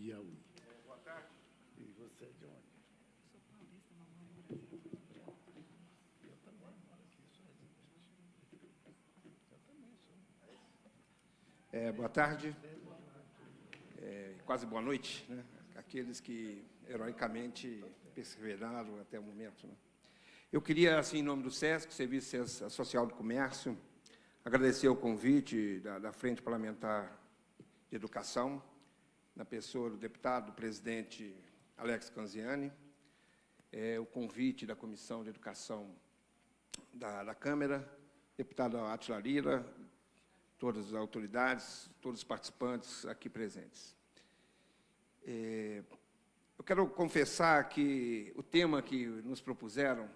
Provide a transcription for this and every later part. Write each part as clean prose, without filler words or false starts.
Piauí. Boa tarde. E você é de onde? Eu sou paulista, mas moro no Brasil. Eu também moro aqui, sou residente. Eu também sou. Boa tarde. Quase boa noite, né? Aqueles que heroicamente perseveraram até o momento, né? Eu queria, assim, em nome do SESC, Serviço Social do Comércio, agradecer o convite da Frente Parlamentar de Educação, na pessoa do deputado, presidente Alex Canziani, o convite da Comissão de Educação da Câmara, deputado Átila Lira, todas as autoridades, todos os participantes aqui presentes. Eu quero confessar que o tema que nos propuseram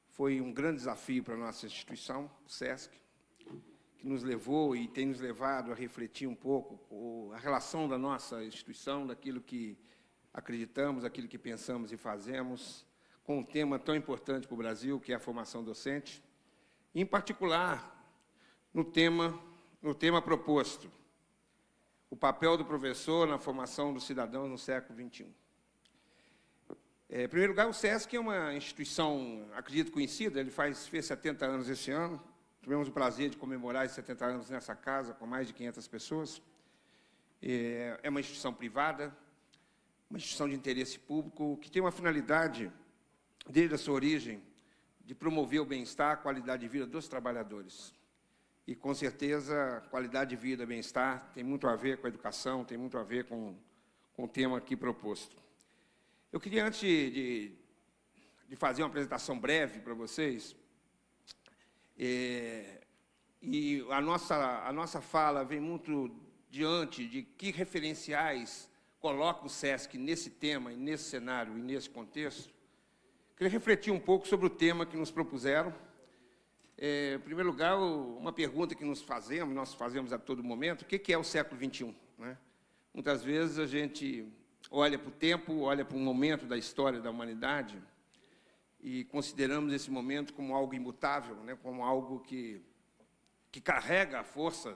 foi um grande desafio para a nossa instituição, o SESC, que nos levou e tem nos levado a refletir um pouco a relação da nossa instituição, daquilo que acreditamos, daquilo que pensamos e fazemos, com um tema tão importante para o Brasil, que é a formação docente, e, em particular, no tema proposto, o papel do professor na formação dos cidadãos no século XXI. Em primeiro lugar, o SESC é uma instituição, acredito, conhecida, ele fez 70 anos esse ano. Tivemos o prazer de comemorar esses 70 anos nessa casa, com mais de 500 pessoas. É uma instituição privada, uma instituição de interesse público, que tem uma finalidade, desde a sua origem, de promover o bem-estar, a qualidade de vida dos trabalhadores. E, com certeza, qualidade de vida, bem-estar, tem muito a ver com a educação, tem muito a ver com o tema aqui proposto. Eu queria, antes de fazer uma apresentação breve para vocês, e a nossa fala vem muito diante de que referenciais coloca o SESC nesse tema, e nesse cenário e nesse contexto. Queria refletir um pouco sobre o tema que nos propuseram. Em primeiro lugar, uma pergunta que nós fazemos a todo momento: o que é o século XXI? Né? Muitas vezes a gente olha para o tempo, olha para um momento da história da humanidade e consideramos esse momento como algo imutável, né? Como algo que carrega a força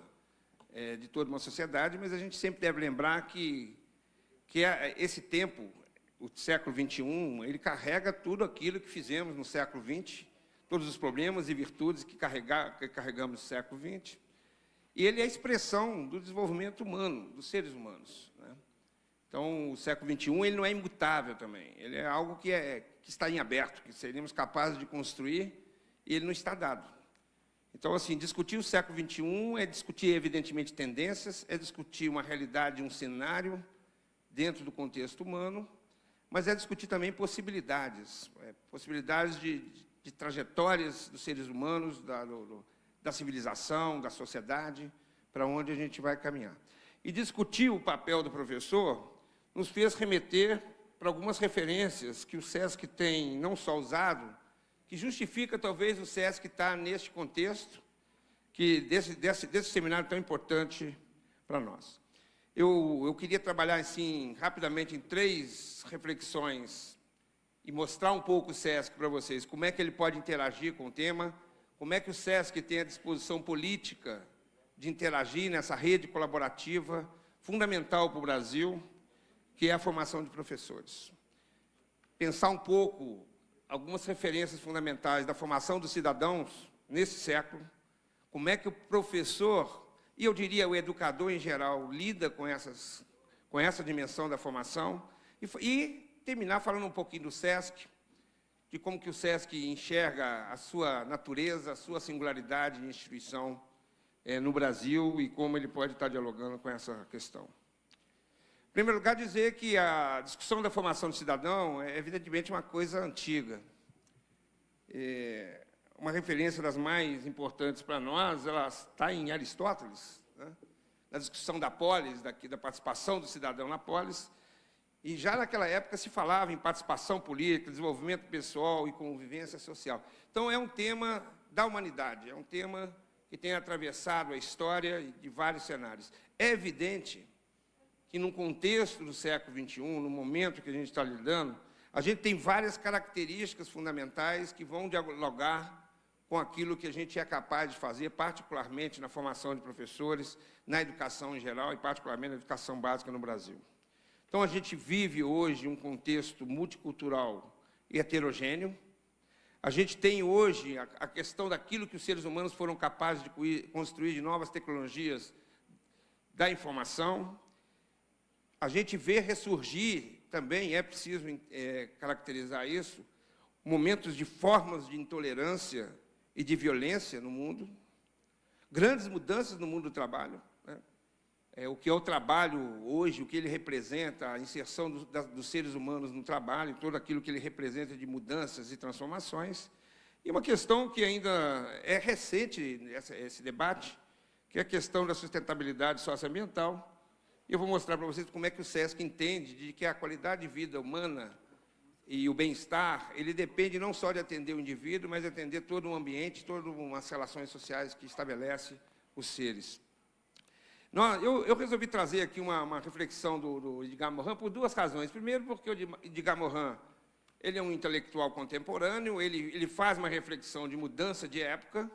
de toda uma sociedade, mas a gente sempre deve lembrar que esse tempo, o século XXI, ele carrega tudo aquilo que fizemos no século XX, todos os problemas e virtudes que carregamos no século XX, e ele é a expressão do desenvolvimento humano, dos seres humanos, né? Então, o século XXI ele não é imutável também, ele é algo que está em aberto, que seríamos capazes de construir, e ele não está dado. Então, assim, discutir o século XXI é discutir, evidentemente, tendências, é discutir uma realidade, um cenário dentro do contexto humano, mas é discutir também possibilidades, possibilidades de trajetórias dos seres humanos, da civilização, da sociedade, para onde a gente vai caminhar. E discutir o papel do professor nos fez remeter para algumas referências que o SESC tem não só usado, que justifica talvez o SESC estar neste contexto, desse seminário tão importante para nós. Eu queria trabalhar assim, rapidamente em 3 reflexões e mostrar um pouco o SESC para vocês, como é que ele pode interagir com o tema, como é que o SESC tem a disposição política de interagir nessa rede colaborativa fundamental para o Brasil, que é a formação de professores. Pensar um pouco algumas referências fundamentais da formação dos cidadãos nesse século, como é que o professor, e eu diria o educador em geral, lida com essa dimensão da formação, e terminar falando um pouquinho do SESC, de como que o SESC enxerga a sua natureza, a sua singularidade de instituição no Brasil e como ele pode estar dialogando com essa questão. Em primeiro lugar, dizer que a discussão da formação do cidadão é, evidentemente, uma coisa antiga. Uma referência das mais importantes para nós, ela está em Aristóteles, né? Na discussão da polis, da participação do cidadão na polis, e já naquela época se falava em participação política, desenvolvimento pessoal e convivência social. Então, é um tema da humanidade, é um tema que tem atravessado a história de vários cenários. É evidente que, no contexto do século XXI, no momento que a gente está lidando, a gente tem várias características fundamentais que vão dialogar com aquilo que a gente é capaz de fazer, particularmente na formação de professores, na educação em geral e particularmente na educação básica no Brasil. Então, a gente vive hoje um contexto multicultural e heterogêneo. A gente tem hoje a questão daquilo que os seres humanos foram capazes de construir de novas tecnologias da informação. A gente vê ressurgir também, é preciso caracterizar isso, momentos de formas de intolerância e de violência no mundo, grandes mudanças no mundo do trabalho, né? O que é o trabalho hoje, o que ele representa, a inserção dos seres humanos no trabalho, todo aquilo que ele representa de mudanças e transformações. E uma questão que ainda é recente, esse debate, que é a questão da sustentabilidade socioambiental. E eu vou mostrar para vocês como é que o SESC entende de que a qualidade de vida humana e o bem-estar, ele depende não só de atender o indivíduo, mas de atender todo um ambiente, todas umas relações sociais que estabelece os seres. Eu resolvi trazer aqui uma reflexão do Edgar Morin por duas razões. Primeiro, porque o Edgar Morin ele é um intelectual contemporâneo, ele faz uma reflexão de mudança de época,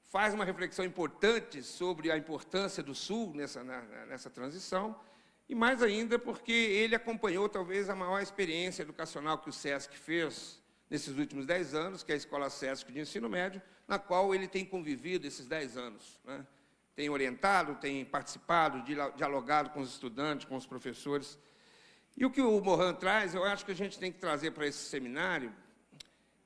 faz uma reflexão importante sobre a importância do Sul nessa transição, e mais ainda porque ele acompanhou talvez a maior experiência educacional que o SESC fez nesses últimos 10 anos, que é a Escola SESC de Ensino Médio, na qual ele tem convivido esses 10 anos, né? Tem orientado, tem participado, dialogado com os estudantes, com os professores. E o que o Morin traz, eu acho que a gente tem que trazer para esse seminário,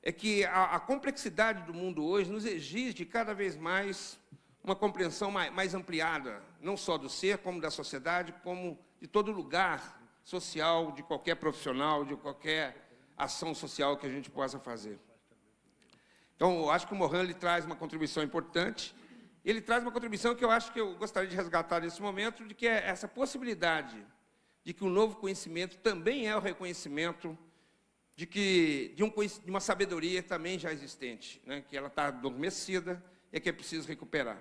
é que a complexidade do mundo hoje nos exige cada vez mais uma compreensão mais ampliada, não só do ser, como da sociedade, como de todo lugar social, de qualquer profissional, de qualquer ação social que a gente possa fazer. Então, eu acho que o Morin ele traz uma contribuição importante. Ele traz uma contribuição que eu acho que eu gostaria de resgatar nesse momento, de que é essa possibilidade de que o novo conhecimento também é o reconhecimento de uma sabedoria também já existente, né? Que ela está adormecida e que é preciso recuperar.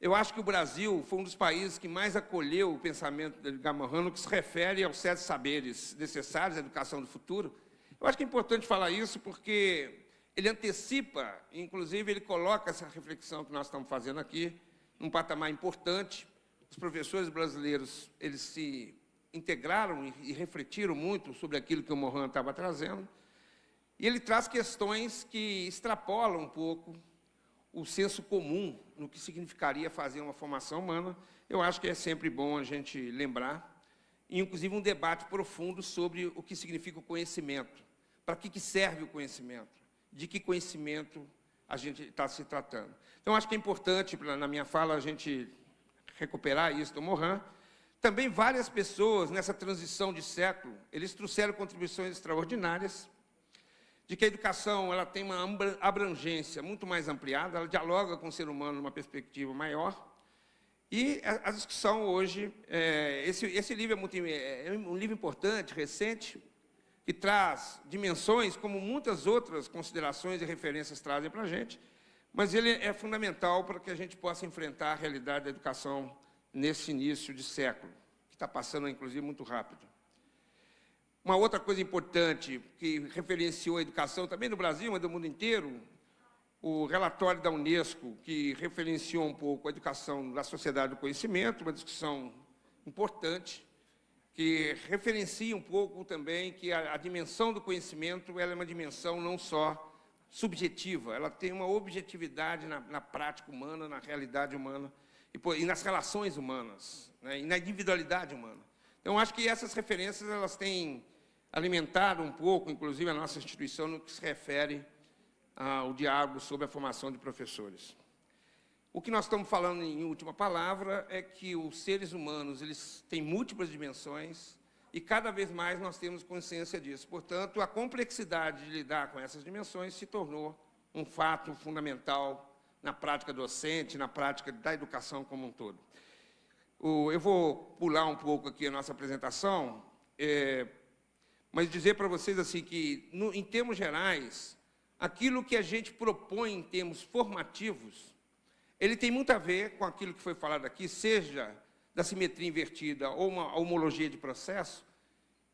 Eu acho que o Brasil foi um dos países que mais acolheu o pensamento de Edgar Morin no que se refere aos 7 saberes necessários à educação do futuro. Eu acho que é importante falar isso porque ele antecipa, inclusive ele coloca essa reflexão que nós estamos fazendo aqui num patamar importante. Os professores brasileiros eles se integraram e refletiram muito sobre aquilo que o Morin estava trazendo. E ele traz questões que extrapolam um pouco o senso comum no que significaria fazer uma formação humana. Eu acho que é sempre bom a gente lembrar, e inclusive um debate profundo sobre o que significa o conhecimento, para que serve o conhecimento, de que conhecimento a gente está se tratando. Então, acho que é importante, na minha fala, a gente recuperar isso do Morin. Também várias pessoas, nessa transição de século, eles trouxeram contribuições extraordinárias, de que a educação ela tem uma abrangência muito mais ampliada, ela dialoga com o ser humano numa perspectiva maior. E a discussão hoje, esse livro é um livro importante, recente, que traz dimensões como muitas outras considerações e referências trazem para a gente, mas ele é fundamental para que a gente possa enfrentar a realidade da educação nesse início de século, que está passando, inclusive, muito rápido. Uma outra coisa importante que referenciou a educação, também no Brasil, mas do mundo inteiro, o relatório da Unesco, que referenciou um pouco a educação da sociedade do conhecimento, uma discussão importante, que referencia um pouco também que a dimensão do conhecimento ela é uma dimensão não só subjetiva, ela tem uma objetividade na prática humana, na realidade humana, e nas relações humanas, né, e na individualidade humana. Então, acho que essas referências elas têm alimentado um pouco, inclusive, a nossa instituição no que se refere ao diálogo sobre a formação de professores. O que nós estamos falando, em última palavra, é que os seres humanos eles têm múltiplas dimensões e, cada vez mais, nós temos consciência disso. Portanto, a complexidade de lidar com essas dimensões se tornou um fato fundamental na prática docente, na prática da educação como um todo. Eu vou pular um pouco aqui a nossa apresentação, mas dizer para vocês assim que, em termos gerais, aquilo que a gente propõe em termos formativos, ele tem muito a ver com aquilo que foi falado aqui, seja da simetria invertida ou uma homologia de processo,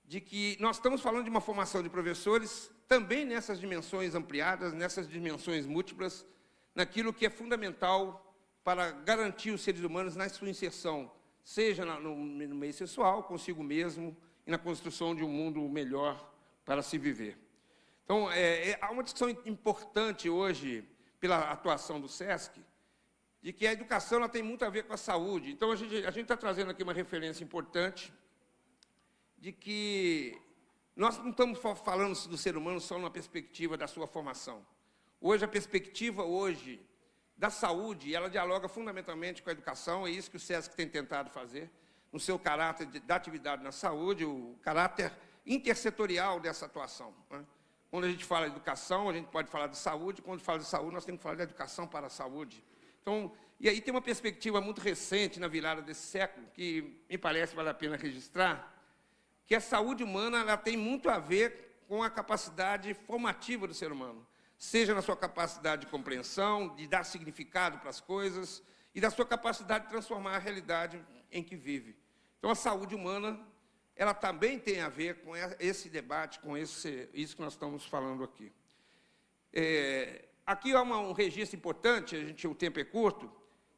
de que nós estamos falando de uma formação de professores também nessas dimensões ampliadas, nessas dimensões múltiplas, naquilo que é fundamental para garantir os seres humanos na sua inserção, seja no meio sexual, consigo mesmo, e na construção de um mundo melhor para se viver. Então, há uma discussão importante hoje, pela atuação do SESC, de que a educação ela tem muito a ver com a saúde. Então, a gente está trazendo aqui uma referência importante de que nós não estamos falando do ser humano só numa perspectiva da sua formação. Hoje, a perspectiva da saúde, ela dialoga fundamentalmente com a educação, é isso que o SESC tem tentado fazer, no seu caráter da atividade na saúde, o caráter intersetorial dessa atuação, né? Quando a gente fala de educação, a gente pode falar de saúde, quando fala de saúde, nós temos que falar de educação para a saúde. Então, e aí tem uma perspectiva muito recente, na virada desse século, que me parece vale a pena registrar, que a saúde humana ela tem muito a ver com a capacidade formativa do ser humano, seja na sua capacidade de compreensão, de dar significado para as coisas, e da sua capacidade de transformar a realidade em que vive. Então, a saúde humana, ela também tem a ver com esse debate, com isso que nós estamos falando aqui. Aqui há um registro importante, o tempo é curto,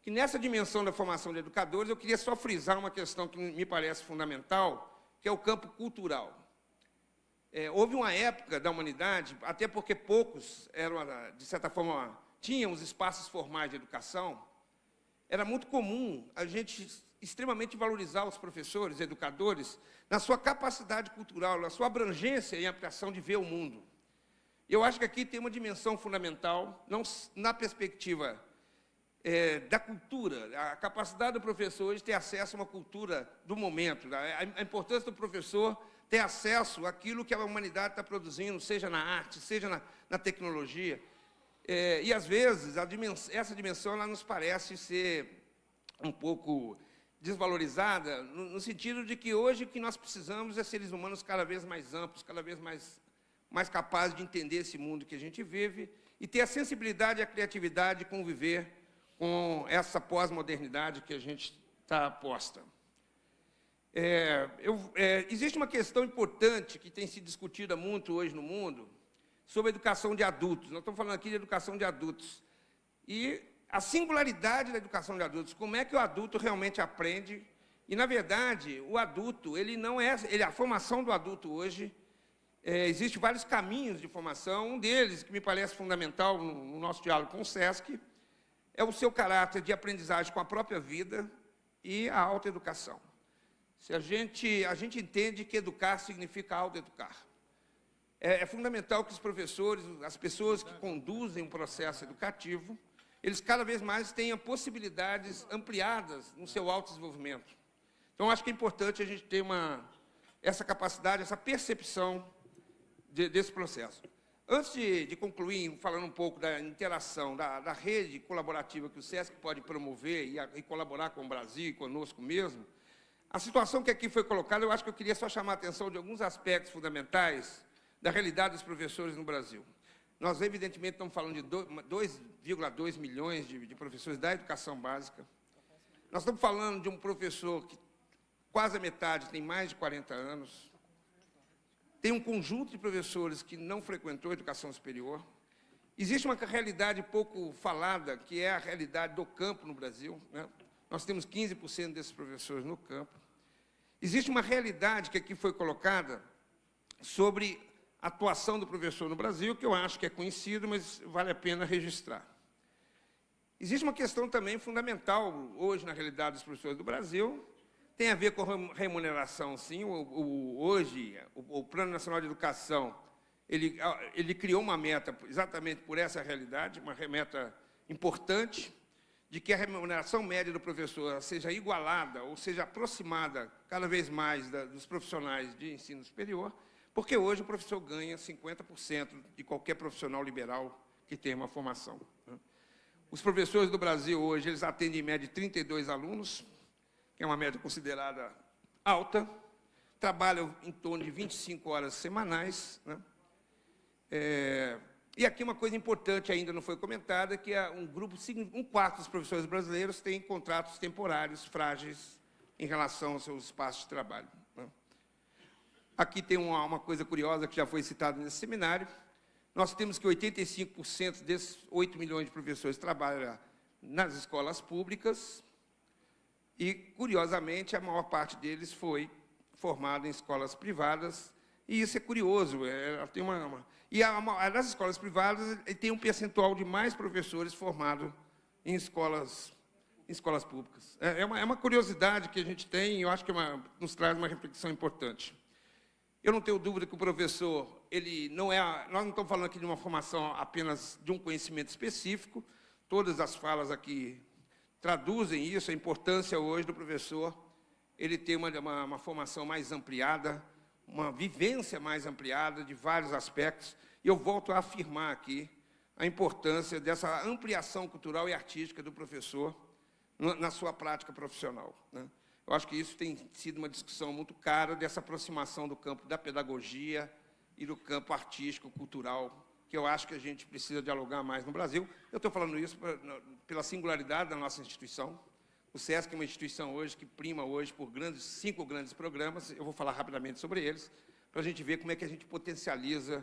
que nessa dimensão da formação de educadores, eu queria só frisar uma questão que me parece fundamental, que é o campo cultural. Houve uma época da humanidade, até porque poucos eram, de certa forma, tinham os espaços formais de educação, era muito comum a gente extremamente valorizar os professores, educadores, na sua capacidade cultural, na sua abrangência e ampliação de ver o mundo. Eu acho que aqui tem uma dimensão fundamental, não na perspectiva da cultura, a capacidade do professor hoje ter acesso a uma cultura do momento, a importância do professor ter acesso àquilo que a humanidade está produzindo, seja na arte, seja na tecnologia. E, às vezes, essa dimensão ela nos parece ser um pouco desvalorizada, no sentido de que hoje o que nós precisamos é seres humanos cada vez mais amplos, cada vez mais capazes de entender esse mundo que a gente vive e ter a sensibilidade e a criatividade de conviver com essa pós-modernidade que a gente está posta. Existe uma questão importante que tem sido discutida muito hoje no mundo sobre a educação de adultos. Nós estamos falando aqui de educação de adultos. E a singularidade da educação de adultos, como é que o adulto realmente aprende? E, na verdade, o adulto, ele não é... a formação do adulto hoje, existem vários caminhos de formação. Um deles, que me parece fundamental no nosso diálogo com o SESC, é o seu caráter de aprendizagem com a própria vida e a autoeducação. A gente entende que educar significa autoeducar. É fundamental que os professores, as pessoas que conduzem um processo educativo, eles cada vez mais tenham possibilidades ampliadas no seu autodesenvolvimento. Então, acho que é importante a gente ter essa capacidade, essa percepção desse processo. Antes de concluir, falando um pouco da interação, da rede colaborativa que o SESC pode promover e colaborar com o Brasil e conosco mesmo, a situação que aqui foi colocada, eu acho que eu queria só chamar a atenção de alguns aspectos fundamentais da realidade dos professores no Brasil. Nós, evidentemente, estamos falando de 2,2 milhões de professores da educação básica. Nós estamos falando de um professor que quase a metade tem mais de 40 anos. Tem um conjunto de professores que não frequentou a educação superior. Existe uma realidade pouco falada, que é a realidade do campo no Brasil, né? Nós temos 15% desses professores no campo. Existe uma realidade que aqui foi colocada sobre a atuação do professor no Brasil, que eu acho que é conhecido, mas vale a pena registrar. Existe uma questão também fundamental hoje na realidade dos professores do Brasil, tem a ver com remuneração, sim. Hoje, o Plano Nacional de Educação, ele criou uma meta exatamente por essa realidade, uma meta importante, de que a remuneração média do professor seja igualada, ou seja aproximada cada vez mais dos profissionais de ensino superior, porque hoje o professor ganha 50% de qualquer profissional liberal que tenha uma formação. Os professores do Brasil hoje, eles atendem em média 32 alunos, que é uma média considerada alta, trabalham em torno de 25 horas semanais, né? E aqui uma coisa importante ainda não foi comentada, que é um quarto dos professores brasileiros tem contratos temporários frágeis em relação aos seus espaços de trabalho, né? Aqui tem uma coisa curiosa que já foi citada nesse seminário. Nós temos que 85% desses 8 milhões de professores trabalham nas escolas públicas E, curiosamente, a maior parte deles foi formada em escolas privadas, e isso é curioso. Tem nas escolas privadas tem um percentual de mais professores formados em escolas públicas. É uma curiosidade que a gente tem, e eu acho que nos traz uma reflexão importante. Eu não tenho dúvida que o professor, nós não estamos falando aqui de uma formação apenas de um conhecimento específico, todas as falas aqui traduzem isso, a importância hoje do professor, ele ter uma formação mais ampliada, uma vivência mais ampliada de vários aspectos, e eu volto a afirmar aqui a importância dessa ampliação cultural e artística do professor na sua prática profissional, né? Eu acho que isso tem sido uma discussão muito cara, dessa aproximação do campo da pedagogia e do campo artístico, cultural, que eu acho que a gente precisa dialogar mais no Brasil. Eu estou falando isso pela singularidade da nossa instituição. O SESC é uma instituição hoje que prima hoje por 5 grandes programas, eu vou falar rapidamente sobre eles, para a gente ver como é que a gente potencializa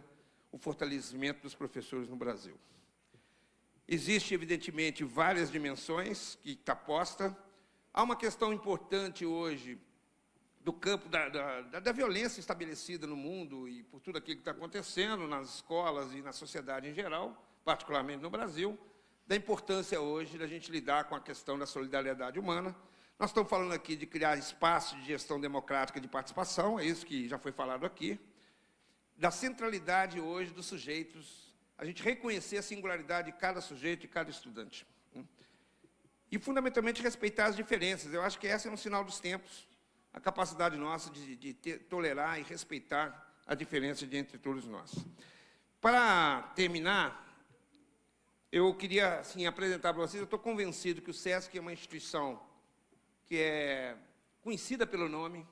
o fortalecimento dos professores no Brasil. Existe, evidentemente, várias dimensões que está posta. Há uma questão importante hoje do campo da violência estabelecida no mundo e por tudo aquilo que está acontecendo nas escolas e na sociedade em geral, particularmente no Brasil, da importância hoje da gente lidar com a questão da solidariedade humana. Nós estamos falando aqui de criar espaços de gestão democrática de participação, é isso que já foi falado aqui, da centralidade hoje dos sujeitos, a gente reconhecer a singularidade de cada sujeito e cada estudante. E, fundamentalmente, respeitar as diferenças. Eu acho que esse é um sinal dos tempos, a capacidade nossa de tolerar e respeitar a diferença entre todos nós. Para terminar, eu queria assim, apresentar para vocês, eu estou convencido que o SESC é uma instituição que é conhecida pelo nome,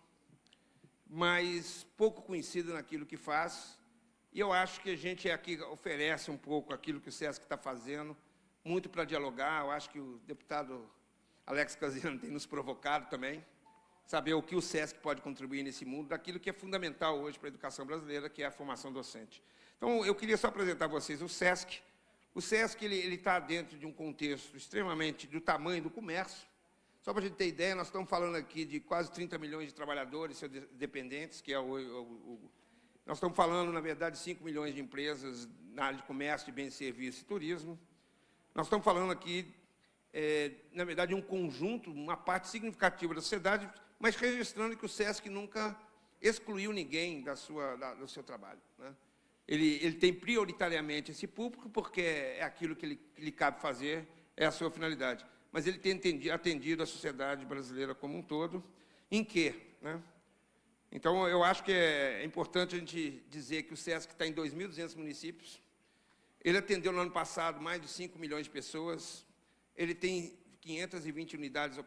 mas pouco conhecida naquilo que faz, e eu acho que a gente aqui oferece um pouco aquilo que o SESC está fazendo, muito para dialogar. Eu acho que o deputado Alex Casiano tem nos provocado também, saber o que o SESC pode contribuir nesse mundo, daquilo que é fundamental hoje para a educação brasileira, que é a formação docente. Então, eu queria só apresentar a vocês o SESC. O SESC ele está dentro de um contexto extremamente do tamanho do comércio. Só para a gente ter ideia, nós estamos falando aqui de quase 30 milhões de trabalhadores, seus dependentes, que é nós estamos falando, na verdade, de 5 milhões de empresas na área de comércio, de bens e serviços e turismo. Nós estamos falando aqui, na verdade, de um conjunto, uma parte significativa da sociedade, mas registrando que o SESC nunca excluiu ninguém do seu trabalho, né? Ele tem prioritariamente esse público, porque é aquilo que lhe cabe fazer, é a sua finalidade. Mas ele tem atendido a sociedade brasileira como um todo, em quê, né? Então, eu acho que é importante a gente dizer que o SESC está em 2.200 municípios. Ele atendeu no ano passado mais de 5 milhões de pessoas. Ele tem 520 unidades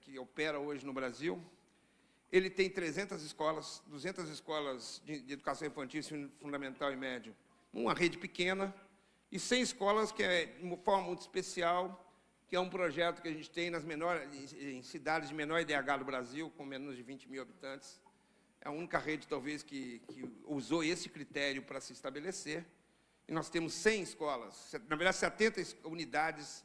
que operam hoje no Brasil. Ele tem 300 escolas, 200 escolas de educação infantil, ensino fundamental e médio, uma rede pequena, e 100 escolas, que é de uma forma muito especial, que é um projeto que a gente tem em cidades de menor IDH do Brasil, com menos de 20 mil habitantes. É a única rede, talvez, que usou esse critério para se estabelecer. E nós temos 100 escolas, na verdade, 70 unidades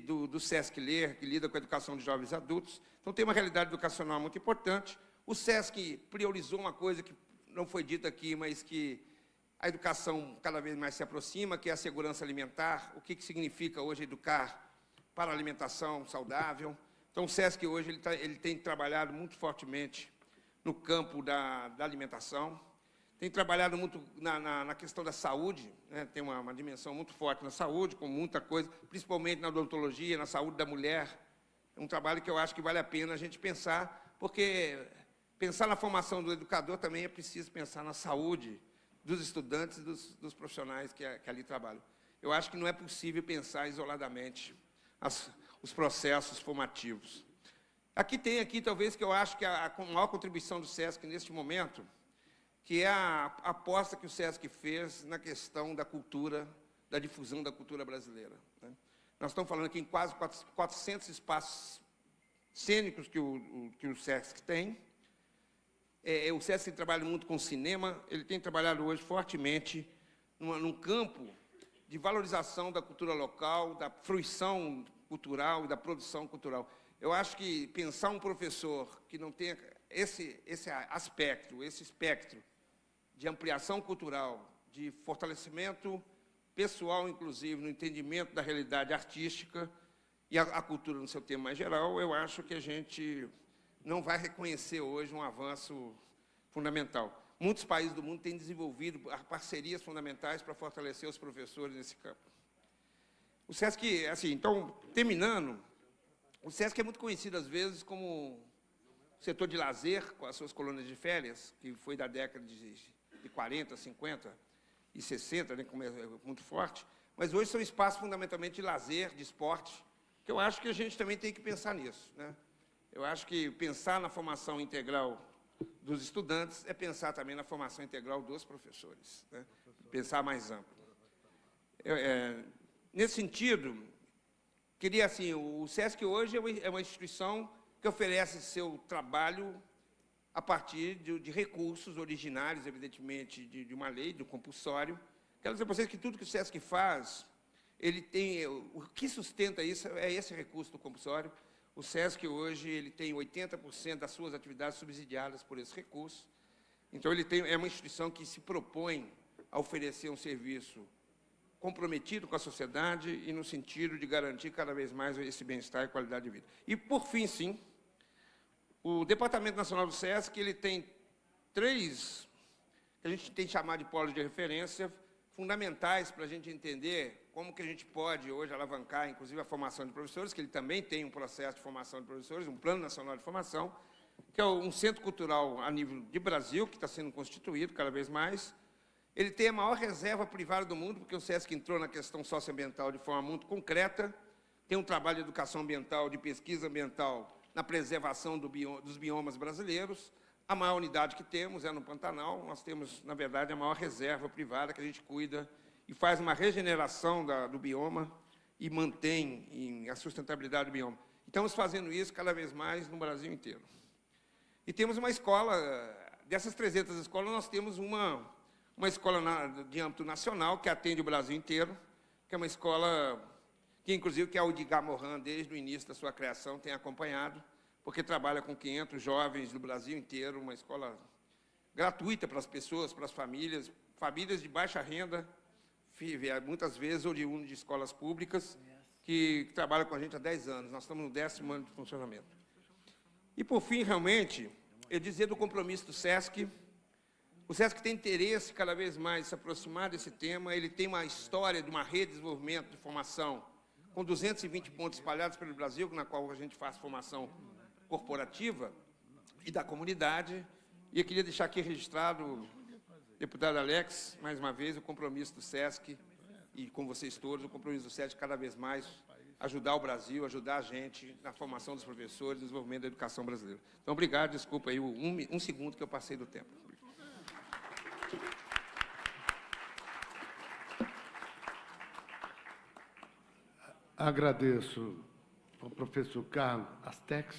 do SESC Ler, que lida com a educação de jovens e adultos. Então, tem uma realidade educacional muito importante. O SESC priorizou uma coisa que não foi dita aqui, mas que a educação cada vez mais se aproxima, que é a segurança alimentar. O que significa hoje educar para a alimentação saudável? Então, o SESC hoje ele tem trabalhado muito fortemente no campo da alimentação. Tem trabalhado muito na questão da saúde, né? Tem uma dimensão muito forte na saúde, com muita coisa, principalmente na odontologia, na saúde da mulher. É um trabalho que eu acho que vale a pena a gente pensar, porque pensar na formação do educador também é preciso pensar na saúde dos estudantes e dos profissionais que ali trabalham. Eu acho que não é possível pensar isoladamente os processos formativos. Aqui talvez, que eu acho que a maior contribuição do SESC neste momento, que é a aposta que o SESC fez na questão da cultura, da difusão da cultura brasileira, né? Nós estamos falando aqui em quase 400 espaços cênicos que o SESC tem. O SESC trabalha muito com cinema, ele tem trabalhado hoje fortemente num campo de valorização da cultura local, da fruição cultural e da produção cultural. Eu acho que pensar um professor que não tenha esse aspecto, esse espectro de ampliação cultural, de fortalecimento pessoal, inclusive, no entendimento da realidade artística e a cultura no seu tema mais geral, eu acho que a gente não vai reconhecer hoje um avanço fundamental. Muitos países do mundo têm desenvolvido parcerias fundamentais para fortalecer os professores nesse campo. O SESC, assim, então, terminando, o SESC é muito conhecido, às vezes, como setor de lazer, com as suas colônias de férias, que foi da década de 40, 50 e 60, né, como é muito forte, mas hoje são espaços fundamentalmente de lazer, de esporte, que eu acho que a gente também tem que pensar nisso, né? Eu acho que pensar na formação integral dos estudantes é pensar também na formação integral dos professores, né? Pensar mais amplo. Nesse sentido, queria, assim, o SESC hoje é uma instituição que oferece seu trabalho a partir de recursos originários, evidentemente, de uma lei, do compulsório. Quero dizer para vocês que tudo que o SESC faz, ele tem, o que sustenta isso é esse recurso do compulsório. O SESC hoje ele tem 80% das suas atividades subsidiadas por esse recurso. Então, é uma instituição que se propõe a oferecer um serviço comprometido com a sociedade e no sentido de garantir cada vez mais esse bem-estar e qualidade de vida. E, por fim, sim, o Departamento Nacional do SESC ele tem 3, que a gente tem chamado de polos de referência, fundamentais para a gente entender como que a gente pode hoje alavancar, inclusive, a formação de professores, que ele também tem um processo de formação de professores, um Plano Nacional de Formação, que é um centro cultural a nível de Brasil, que está sendo constituído cada vez mais. Ele tem a maior reserva privada do mundo, porque o SESC entrou na questão socioambiental de forma muito concreta, tem um trabalho de educação ambiental, de pesquisa ambiental, na preservação dos biomas brasileiros. A maior unidade que temos é no Pantanal. Nós temos, na verdade, a maior reserva privada que a gente cuida e faz uma regeneração do bioma e mantém a sustentabilidade do bioma. Estamos fazendo isso cada vez mais no Brasil inteiro. E temos uma escola, dessas 300 escolas, nós temos uma escola de âmbito nacional que atende o Brasil inteiro, que é uma escola que, inclusive, que a Udigar Morin, desde o início da sua criação, tem acompanhado, porque trabalha com 500 jovens do Brasil inteiro, uma escola gratuita para as pessoas, para as famílias de baixa renda, muitas vezes oriundas de escolas públicas, que trabalham com a gente há 10 anos. Nós estamos no 10º ano de funcionamento. E, por fim, realmente, eu dizer do compromisso do SESC. O SESC tem interesse cada vez mais de se aproximar desse tema. Ele tem uma história de uma rede de desenvolvimento de formação com 220 pontos espalhados pelo Brasil, na qual a gente faz formação corporativa e da comunidade. E eu queria deixar aqui registrado, deputado Alex, mais uma vez, o compromisso do SESC, e com vocês todos, o compromisso do SESC cada vez mais ajudar o Brasil, ajudar a gente na formação dos professores, no desenvolvimento da educação brasileira. Então, obrigado, desculpa aí um segundo que eu passei do tempo. Agradeço ao professor Carlos Astex